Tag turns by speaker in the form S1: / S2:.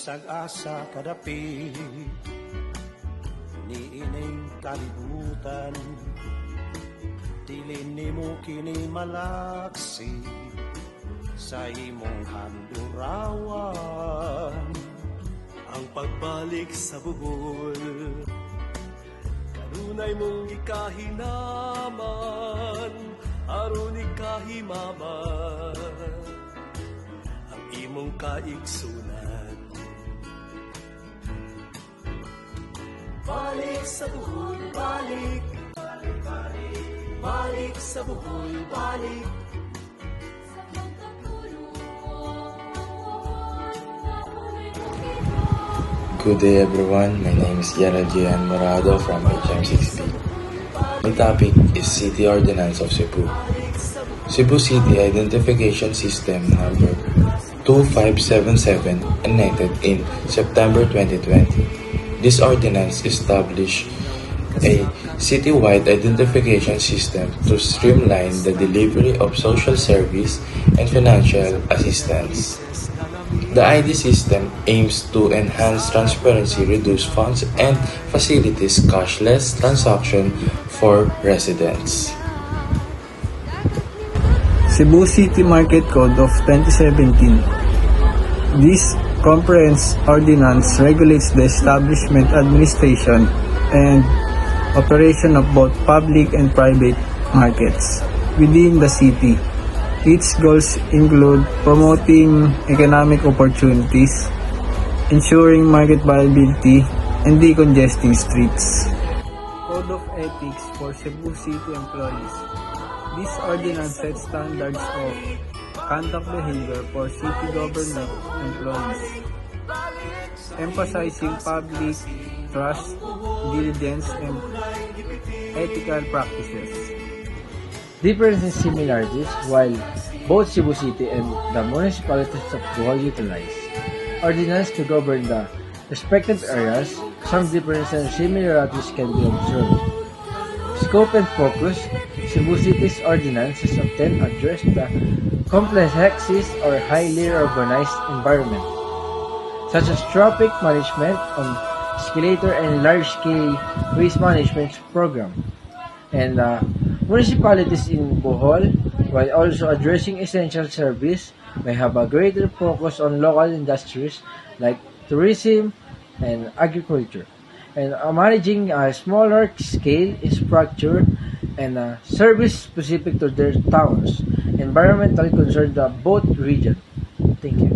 S1: sag-asa kadapi niining kalibutan dili nimo kini malaksi sa imong handurawan
S2: ang pagbalik sa buhol kanunay mong ikahinaman aron ikahimaman ang imong kaigsunan. Balik sa buhol, balik. Balik sa buhol, balik.
S3: Good day everyone, my name is Gerald Morado from HM6B. My topic is City Ordinance of Cebu. Cebu City Identification System number 2577 enacted in September 2020. This ordinance established a citywide identification system to streamline the delivery of social service and financial assistance. The ID system aims to enhance transparency, reduce funds, and facilitates cashless transaction for residents.
S4: Cebu City Market Code of 2017. This comprehensive ordinance regulates the establishment, administration, and operation of both public and private markets within the city. Its goals include promoting economic opportunities, ensuring market viability, and decongesting streets. Code of Ethics for Cebu City Employees. This ordinance sets standards of conduct behavior for city government employees, emphasizing public trust, diligence, and ethical practices.
S5: Differences and similarities, while both Cebu City and the municipalities of Bohol utilize ordinance to govern the respective areas, some differences and similarities can be observed. Scope and focus. Cebu City's ordinances often address the complexities or highly urbanized environment, such as traffic management on escalator and large-scale waste management program. And municipalities in Bohol, while also addressing essential service, may have a greater focus on local industries like tourism and agriculture, and managing a smaller scale structure and service specific to their towns, environmentally concerned both region. Thank you.